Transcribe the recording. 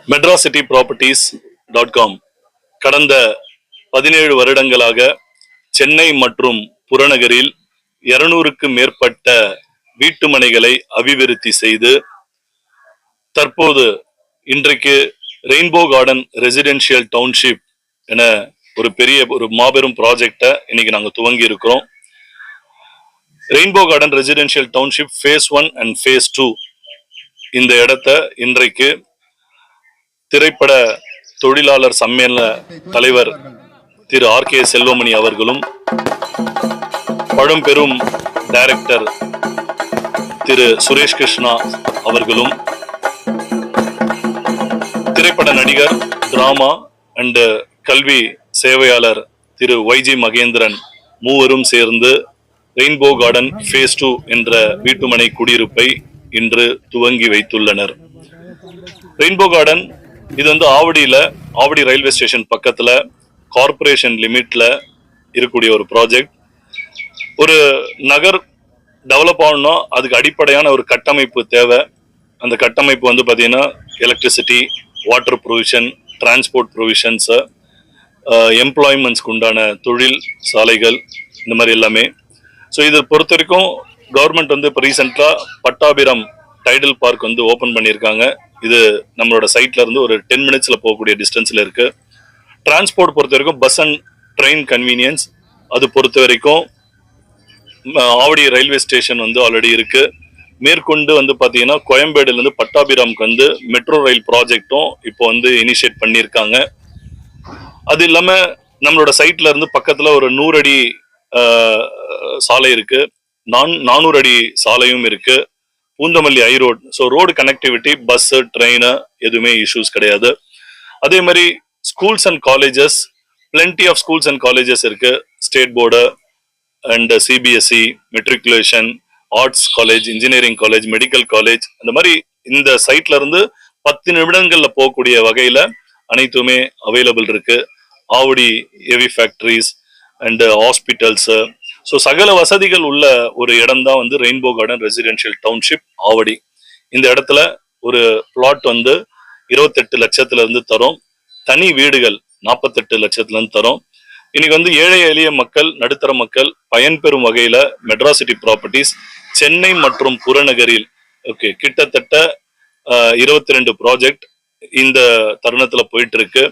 medracityproperties.com கடந்த 17 வருடங்களாக சென்னை மற்றும் புறநகரில் 200க்கு மேற்பட்ட வீட்டுமனைகளை அபிவிருத்தி செய்து தற்போது இன்றைக்கு ரெயின்போ கார்டன் ரெசிடென்ஷியல் டவுன்ஷிப் என ஒரு மாபெரும் ப்ராஜெக்டை இன்னைக்கு நாங்க துவங்கி இருக்கிறோம். Rainbow Garden residential township phase 1 and phase 2 இந்த இடத்தை இன்றைக்கு திரைப்பட தொழிலாளர் சம்மேளன தலைவர் திரு ஆர்.கே. செல்வமணி அவர்களும் பழம்பெரும் டைரக்டர் திரு சுரேஷ் கிருஷ்ணா அவர்களும் திரைப்பட நடிகர் டிராமா அண்ட் கல்வி சேவையாளர் திரு ஒய்.ஜி. மகேந்திரன் மூவரும் சேர்ந்து ரெயின்போ கார்டன் ஃபேஸ் 2 என்ற வீட்டுமனை குடியிருப்பை இன்று துவங்கி வைத்துள்ளனர். ரெயின்போ கார்டன் இது ஆவடி ரயில்வே ஸ்டேஷன் பக்கத்துல கார்பரேஷன் லிமிட்ல இருக்கக்கூடிய ஒரு ப்ராஜெக்ட். ஒரு நகர் டெவலப் ஆகணும்னா அதுக்கு அடிப்படையான ஒரு கட்டமைப்பு தேவை. அந்த கட்டமைப்பு பாத்தீங்கன்னா electricity, water provision, transport provisions, எம்ப்ளாய்மெண்ட்ஸ்க்கு உண்டான தொழில் சாலைகள், இந்த மாதிரி எல்லாமே. ஸோ இதை பொறுத்த வரைக்கும் கவர்மெண்ட் இப்போ ரீசெண்டாக பட்டாபிரம் டைடல் பார்க் ஓப்பன் பண்ணியிருக்காங்க. இது நம்மளோட சைட்ல இருந்து ஒரு 10 மினிட்ஸ்ல போகக்கூடிய டிஸ்டன்ஸ்ல இருக்கு. டிரான்ஸ்போர்ட் பொறுத்த வரைக்கும் பஸ் அண்ட் ட்ரெயின் கன்வீனியன்ஸ் அது பொறுத்த வரைக்கும் ஆவடி ரயில்வே ஸ்டேஷன் ஆல்ரெடி இருக்கு. மேற்கொண்டு பாத்தீங்கன்னா கோயம்பேடுல இருந்து பட்டாபிராம்க்கு மெட்ரோ ரயில் ப்ராஜெக்டும் இப்போ இனிஷியேட் பண்ணியிருக்காங்க. அது இல்லாம நம்மளோட சைட்ல இருந்து பக்கத்துல ஒரு 100 அடி சாலை இருக்கு, 400 அடி சாலையும் இருக்கு, Poonamallee high road. So road connectivity, bus, train எதுவுமே இஷ்யூஸ் கிடையாது. அதே மாதிரி schools and colleges, plenty of schools and colleges இருக்கு. State board and CBSE, matriculation, arts college, engineering college, medical college, அந்த மாதிரி இந்த சைட்ல இருந்து 10 நிமிடங்கள்ல போகக்கூடிய வகையில அனைத்துமே அவைலபிள் இருக்கு. Avadi heavy factories and hospitals, so சகல வசதிகள் உள்ள ஒரு இடம் தான் rainbow Garden residential township Avadi. இந்த இடத்துல ஒரு பிளாட் 28 லட்சத்துல இருந்து தரும். தனி வீடுகள் 48 லட்சத்துல இருந்து தரும். இன்னைக்கு ஏழை எளிய மக்கள், நடுத்தர மக்கள் பயன்பெறும் வகையில மெட்ராசிட்டி ப்ராப்பர்ட்டிஸ் சென்னை மற்றும் புறநகரில் கிட்டத்தட்ட 22 ப்ராஜெக்ட் இந்த தருணத்துல போயிட்டு இருக்கு.